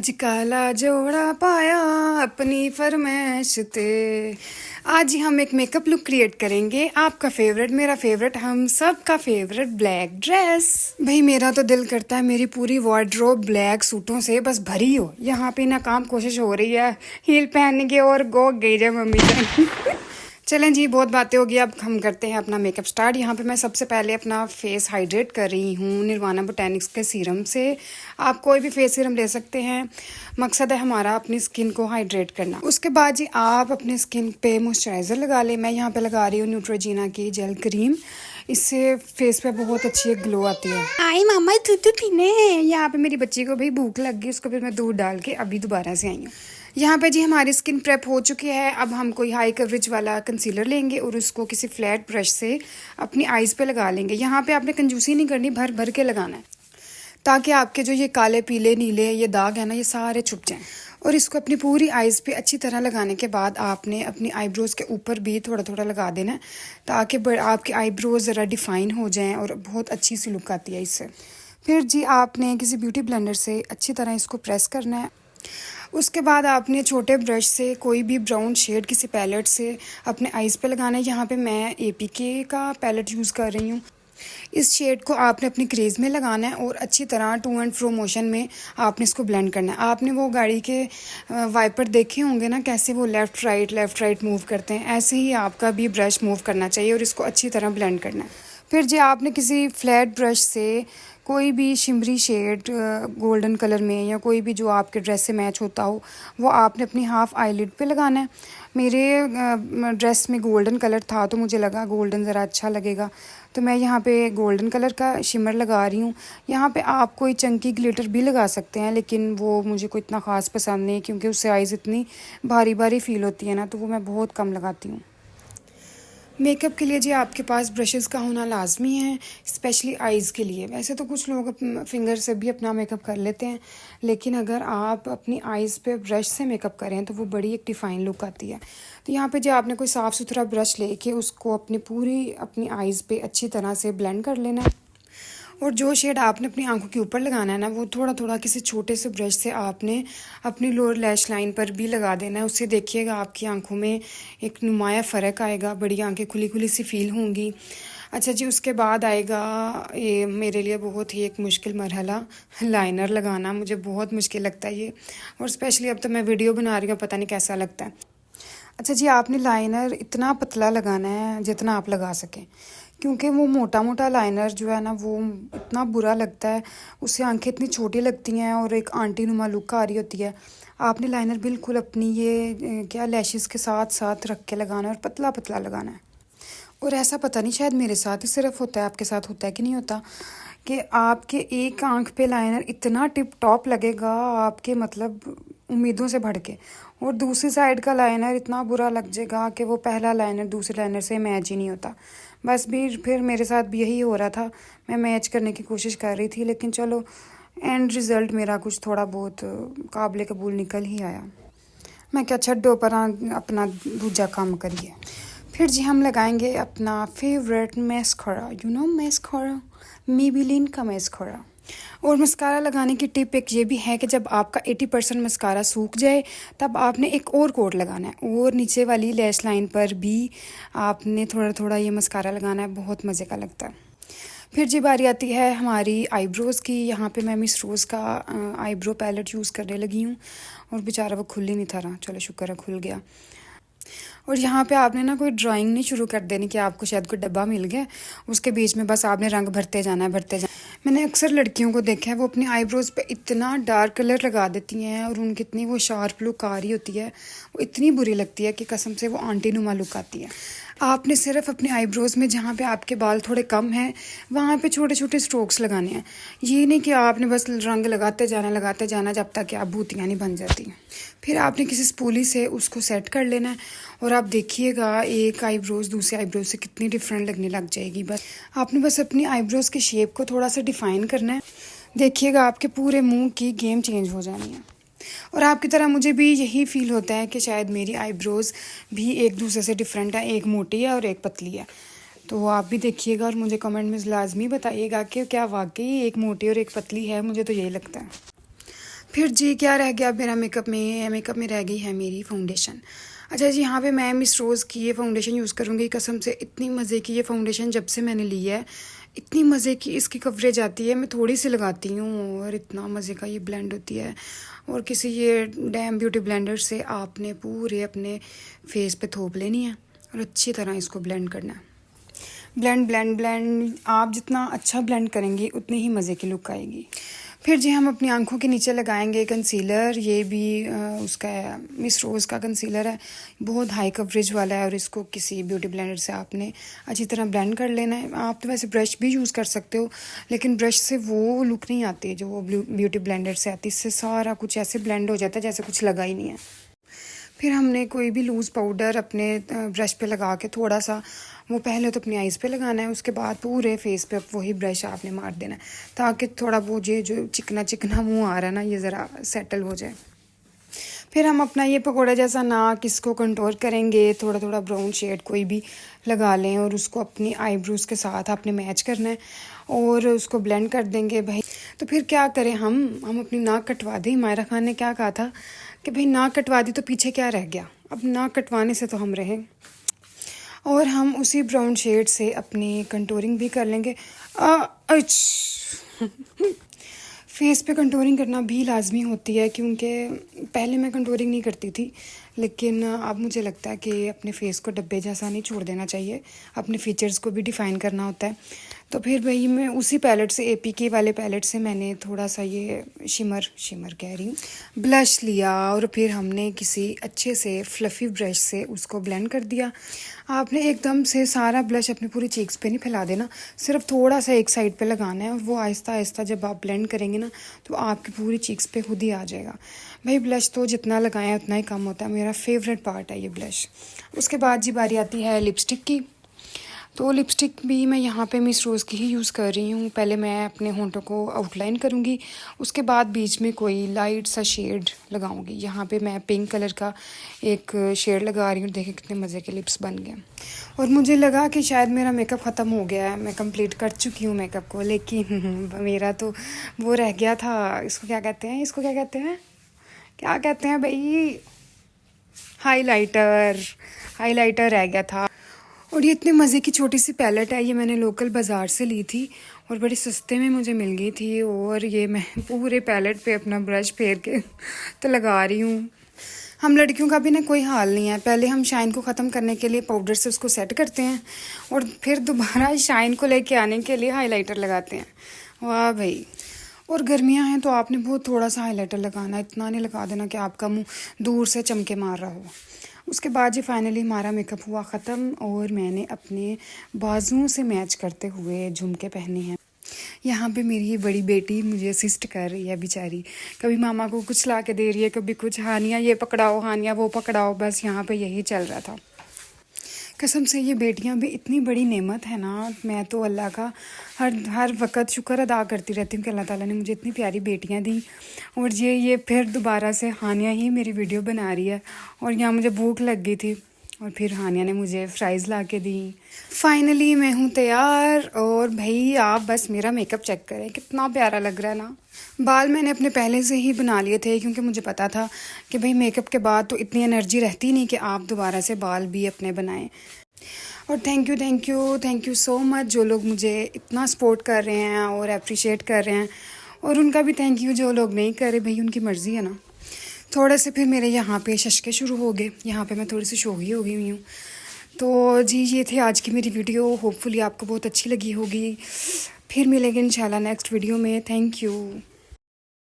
आज काला जोड़ा पाया अपनी फरमाइश ते। आज ही हम एक मेकअप लुक क्रिएट करेंगे, आपका फेवरेट, मेरा फेवरेट, हम सब का फेवरेट ब्लैक ड्रेस। भाई मेरा तो दिल करता है मेरी पूरी वार्डरोब ब्लैक सूटों से बस भरी हो। यहाँ पे नाकाम कोशिश हो रही है हील पहनने की और गो गई जाए मम्मी जान। चलें जी, बहुत बातें होगी, अब हम करते हैं अपना मेकअप स्टार्ट। यहाँ पे मैं सबसे पहले अपना फेस हाइड्रेट कर रही हूँ निर्वाणा बोटैनिक्स के सीरम से। आप कोई भी फेस सीरम ले सकते हैं, मकसद है हमारा अपनी स्किन को हाइड्रेट करना। उसके बाद जी आप अपने स्किन पे मॉइस्चराइज़र लगा लें। मैं यहाँ पे लगा रही हूँ न्यूट्रोजीना की जेल क्रीम, इससे फेस पे बहुत अच्छी एक ग्लो आती है। आई मामा दूध पीने हैं। यहाँ पे मेरी बच्ची को भाई भूख लग गई, उसको फिर मैं दूध डाल के अभी दोबारा से आई हूँ। यहाँ पे जी हमारी स्किन प्रेप हो चुकी है। अब हम कोई हाई कवरेज वाला कंसीलर लेंगे और उसको किसी फ्लैट ब्रश से अपनी आईज़ पे लगा लेंगे। यहाँ पे आपने कंजूसी नहीं करनी, भर भर के लगाना है ताकि आपके जो ये काले पीले नीले ये दाग है ना, ये सारे छुप जाएं। और इसको अपनी पूरी आईज़ पे अच्छी तरह लगाने के बाद आपने अपनी आईब्रोज़ के ऊपर भी थोड़ा थोड़ा लगा देना है ताकि आपके आईब्रोज़ ज़रा डिफ़ाइन हो जाएं और बहुत अच्छी सी लुक आती है इससे। फिर जी आपने किसी ब्यूटी ब्लेंडर से अच्छी तरह इसको प्रेस करना है। उसके बाद आपने छोटे ब्रश से कोई भी ब्राउन शेड किसी पैलेट से अपने आईज़ पे लगाना है। यहाँ पे मैं एपीके का पैलेट यूज़ कर रही हूँ। इस शेड को आपने अपनी क्रीज में लगाना है और अच्छी तरह टू एंड फ्रो मोशन में आपने इसको ब्लेंड करना है। आपने वो गाड़ी के वाइपर देखे होंगे ना, कैसे वो लेफ़्ट राइट मूव करते हैं, ऐसे ही आपका भी ब्रश मूव करना चाहिए और इसको अच्छी तरह ब्लेंड करना है। फिर जी आपने किसी फ्लैट ब्रश से कोई भी शिमरी शेड गोल्डन कलर में या कोई भी जो आपके ड्रेस से मैच होता हो वो आपने अपनी हाफ आईलिड पे लगाना है। मेरे ड्रेस में गोल्डन कलर था तो मुझे लगा गोल्डन ज़रा अच्छा लगेगा, तो मैं यहाँ पे गोल्डन कलर का शिमर लगा रही हूँ। यहाँ पे आप कोई चंकी ग्लिटर भी लगा सकते हैं, लेकिन वो मुझे कोई इतना ख़ास पसंद नहीं क्योंकि उससे आइज़ इतनी भारी भारी फील होती है ना, तो वो मैं बहुत कम लगाती हूँ। मेकअप के लिए जी आपके पास ब्रशेस का होना लाजमी है, स्पेशली आईज़ के लिए। वैसे तो कुछ लोग फिंगर से भी अपना मेकअप कर लेते हैं, लेकिन अगर आप अपनी आईज़ पे ब्रश से मेकअप करें तो वो बड़ी एक डिफ़ाइन लुक आती है। तो यहाँ पे जी आपने कोई साफ़ सुथरा ब्रश लेके उसको अपनी आईज़ पे अच्छी तरह से ब्लेंड कर लेना है। और जो शेड आपने अपनी आंखों के ऊपर लगाना है ना, वो थोड़ा थोड़ा किसी छोटे से ब्रश से आपने अपनी लोअर लैश लाइन पर भी लगा देना है। उससे देखिएगा आपकी आंखों में एक नुमाया फ़र्क आएगा, बड़ी आंखें खुली खुली सी फील होंगी। अच्छा जी, उसके बाद आएगा ये मेरे लिए बहुत ही एक मुश्किल मरहला, लाइनर लगाना। मुझे बहुत मुश्किल लगता है ये, और स्पेशली अब तो मैं वीडियो बना रही हूँ, पता नहीं कैसा लगता है। अच्छा जी, आपने लाइनर इतना पतला लगाना है जितना आप लगा सकें, क्योंकि वो मोटा मोटा लाइनर जो है ना वो इतना बुरा लगता है, उससे आंखें इतनी छोटी लगती हैं और एक आंटी नुमा लुक आ रही होती है। आपने लाइनर बिल्कुल अपनी ये क्या लैशेस के साथ साथ रख के लगाना है और पतला पतला लगाना है। और ऐसा पता नहीं, शायद मेरे साथ ही सिर्फ होता है, आपके साथ होता है कि नहीं होता, कि आपके एक आंख पे लाइनर इतना टिप टॉप लगेगा आपके मतलब उम्मीदों से बढ़ के, और दूसरी साइड का लाइनर इतना बुरा लग जाएगा कि वो पहला लाइनर दूसरे लाइनर से मैच ही नहीं होता। बस भी फिर मेरे साथ भी यही हो रहा था, मैं मैच करने की कोशिश कर रही थी, लेकिन चलो एंड रिज़ल्ट मेरा कुछ थोड़ा बहुत काबिल कबूल निकल ही आया। मैं क्या, छड्डो पर अपना दूजा काम करिए। फिर जी हम लगाएंगे अपना फेवरेट मैस्कारा, मैस्कारा, मेबेलिन का मैस्कारा। और मस्कारा लगाने की टिप एक ये भी है कि जब आपका 80% मस्कारा सूख जाए तब आपने एक और कोट लगाना है और नीचे वाली लैश लाइन पर भी आपने थोड़ा थोड़ा ये मस्कारा लगाना है, बहुत मज़े का लगता है। फिर जी बारी आती है हमारी आईब्रोज़ की। यहाँ पे मैं मिस रोज़ का आईब्रो पैलेट यूज़ करने लगी हूँ और बेचारा वो खुल ही नहीं था रहा, चलो शुक्र है खुल गया। और यहाँ पे आपने ना कोई ड्राइंग नहीं शुरू कर देनी कि आपको शायद कोई डब्बा मिल गया, उसके बीच में बस आपने रंग भरते जाना है, भरते जाना। मैंने अक्सर लड़कियों को देखा है वो अपनी आईब्रोज़ पे इतना डार्क कलर लगा देती हैं और उनकी इतनी वो शार्प लुक आ रही होती है, वो इतनी बुरी लगती है कि कसम से वो आंटी नुमा लुक आती है। आपने सिर्फ अपने आईब्रोज़ में जहाँ पे आपके बाल थोड़े कम हैं वहाँ पे छोटे छोटे स्ट्रोक्स लगाने हैं। ये नहीं कि आपने बस रंग लगाते जाना जब तक कि आप भूतियाँ नहीं बन जाती। फिर आपने किसी स्पूली से उसको सेट कर लेना है और आप देखिएगा एक आईब्रोज़ दूसरे आईब्रोज़ से कितनी डिफरेंट लगने लग जाएगी। बस आपने बस अपनी आईब्रोज़ की शेप को थोड़ा सा डिफ़ाइन करना है, देखिएगा आपके पूरे मुंह की गेम चेंज हो जानी है। और आपकी तरह मुझे भी यही फील होता है कि शायद मेरी आईब्रोज़ भी एक दूसरे से डिफरेंट है, एक मोटी है और एक पतली है। तो आप भी देखिएगा और मुझे कमेंट में लाजमी बताइएगा कि क्या वाकई एक मोटी और एक पतली है, मुझे तो यही लगता है। फिर जी क्या रह गया मेरा मेकअप में रह गई है मेरी फाउंडेशन। अच्छा जी, यहाँ पे मैं मिस रोज़ की ये फाउंडेशन यूज़ करूँगी। कसम से इतनी मज़े की ये फाउंडेशन जब से मैंने ली है, इतनी मज़े की इसकी कवरेज आती है। मैं थोड़ी सी लगाती हूँ और इतना मज़े का ये ब्लेंड होती है। और किसी ये डैम ब्यूटी ब्लेंडर से आपने पूरे अपने फेस पे थोप लेनी है और अच्छी तरह इसको ब्लेंड करना है। ब्लेंड ब्लेंड ब्लेंड, आप जितना अच्छा ब्लेंड करेंगी उतनी ही मज़े की लुक आएगी। फिर जी हम अपनी आंखों के नीचे लगाएंगे कंसीलर। ये भी उसका है, मिस रोज़ का कंसीलर है। बहुत हाई कवरेज वाला है और इसको किसी ब्यूटी ब्लेंडर से आपने अच्छी तरह ब्लेंड कर लेना है। आप तो वैसे ब्रश भी यूज़ कर सकते हो, लेकिन ब्रश से वो लुक नहीं आती जो वो ब्यूटी ब्लेंडर से आती। इससे सारा कुछ ऐसे ब्लेंड हो जाता है जैसे कुछ लगा ही नहीं है। फिर हमने कोई भी लूज़ पाउडर अपने ब्रश पे लगा के थोड़ा सा, वो पहले तो अपनी आइज़ पे लगाना है, उसके बाद पूरे फेस पे वही ब्रश आपने मार देना है ताकि थोड़ा वो ये जो चिकना चिकना मुंह आ रहा है ना, ये ज़रा सेटल हो जाए। फिर हम अपना ये पकौड़ा जैसा नाक इसको कंटूर करेंगे। थोड़ा थोड़ा ब्राउन शेड कोई भी लगा लें और उसको अपनी आईब्रोज़ के साथ आपने मैच करना है और उसको ब्लेंड कर देंगे भाई। तो फिर क्या करें, हम अपनी नाक कटवा दी। मायरा खान ने क्या कहा था कि भाई नाक कटवा दी तो पीछे क्या रह गया। अब नाक कटवाने से तो हम रहे, और हम उसी ब्राउन शेड से अपनी कंटूरिंग भी कर लेंगे। फेस पे कंटूरिंग करना भी लाजमी होती है, क्योंकि पहले मैं कंटूरिंग नहीं करती थी, लेकिन अब मुझे लगता है कि अपने फेस को डब्बे जैसा नहीं छोड़ देना चाहिए, अपने फीचर्स को भी डिफ़ाइन करना होता है। तो फिर भाई मैं उसी पैलेट से, APK वाले पैलेट से मैंने थोड़ा सा ये शिमर कह रही हूँ, ब्लश लिया और फिर हमने किसी अच्छे से फ्लफ़ी ब्रश से उसको ब्लेंड कर दिया। आपने एकदम से सारा ब्लश अपनी पूरी चीक्स पे नहीं फैला देना, सिर्फ थोड़ा सा एक साइड पे लगाना है और वो आहिस्ता आहिस्ता जब आप ब्लेंड करेंगे ना तो आपकी पूरी चीक्स पे खुद ही आ जाएगा। भाई ब्लश तो जितना लगाएं उतना ही कम होता है, मेरा फेवरेट पार्ट है ये ब्लश। उसके बाद जी बारी आती है लिपस्टिक की। तो लिपस्टिक भी मैं यहाँ पे मिस रोज़ की ही यूज़ कर रही हूँ। पहले मैं अपने होंठों को आउटलाइन करूँगी, उसके बाद बीच में कोई लाइट सा शेड लगाऊँगी। यहाँ पे मैं पिंक कलर का एक शेड लगा रही हूँ। देखें कितने मज़े के लिप्स बन गए। और मुझे लगा कि शायद मेरा मेकअप ख़त्म हो गया है, मैं कंप्लीट कर चुकी हूँ मेकअप को, लेकिन मेरा तो वो रह गया था। इसको क्या कहते हैं, क्या कहते हैं भाई, हाइलाइटर रह गया था। और ये इतने मज़े की छोटी सी पैलेट है, ये मैंने लोकल बाज़ार से ली थी और बड़े सस्ते में मुझे मिल गई थी। और ये मैं पूरे पैलेट पे अपना ब्रश फेर के तो लगा रही हूँ। हम लड़कियों का भी ना कोई हाल नहीं है, पहले हम शाइन को ख़त्म करने के लिए पाउडर से उसको सेट करते हैं और फिर दोबारा शाइन को लेके आने के लिए हाइलाइटर लगाते हैं। वाह भाई। और गर्मियाँ हैं तो आपने बहुत थोड़ा सा हाइलाइटर लगाना है, इतना नहीं लगा देना कि आपका मुंह दूर से चमके मार रहा हो। उसके बाद जी फाइनली हमारा मेकअप हुआ ख़त्म और मैंने अपने बाजुओं से मैच करते हुए झुमके पहने हैं। यहाँ पे मेरी ये बड़ी बेटी मुझे असिस्ट कर रही है बेचारी, कभी मामा को कुछ ला के दे रही है, कभी कुछ, हानिया ये पकड़ाओ, हानिया वो पकड़ाओ, बस यहाँ पे यही चल रहा था। कसम से ये बेटियां भी इतनी बड़ी नेमत है ना, मैं तो अल्लाह का हर वक्त शुक्र अदा करती रहती हूँ कि अल्लाह ताला ने मुझे इतनी प्यारी बेटियां दी। और ये फिर दोबारा से हानिया ही मेरी वीडियो बना रही है। और यहाँ मुझे भूख लग गई थी और फिर हानिया ने मुझे फ्राइज़ ला के दी। फाइनली मैं हूँ तैयार और भाई आप बस मेरा मेकअप चेक करें, कितना प्यारा लग रहा है ना। बाल मैंने अपने पहले से ही बना लिए थे, क्योंकि मुझे पता था कि भाई मेकअप के बाद तो इतनी एनर्जी रहती नहीं कि आप दोबारा से बाल भी अपने बनाएं। और थैंक यू सो मच जो लोग मुझे इतना सपोर्ट कर रहे हैं और अप्रिशिएट कर रहे हैं, और उनका भी थैंक यू जो लोग नहीं कर रहे, भाई उनकी मर्ज़ी है ना। थोड़े से फिर मेरे यहाँ पे शशके शुरू हो गए, यहाँ पे मैं थोड़ी सी शोगी हो गई हुई हूँ। तो जी ये थी आज की मेरी वीडियो, होपफुली आपको बहुत अच्छी लगी होगी। फिर मिलेंगे इंशाल्लाह नेक्स्ट वीडियो में। Thank you.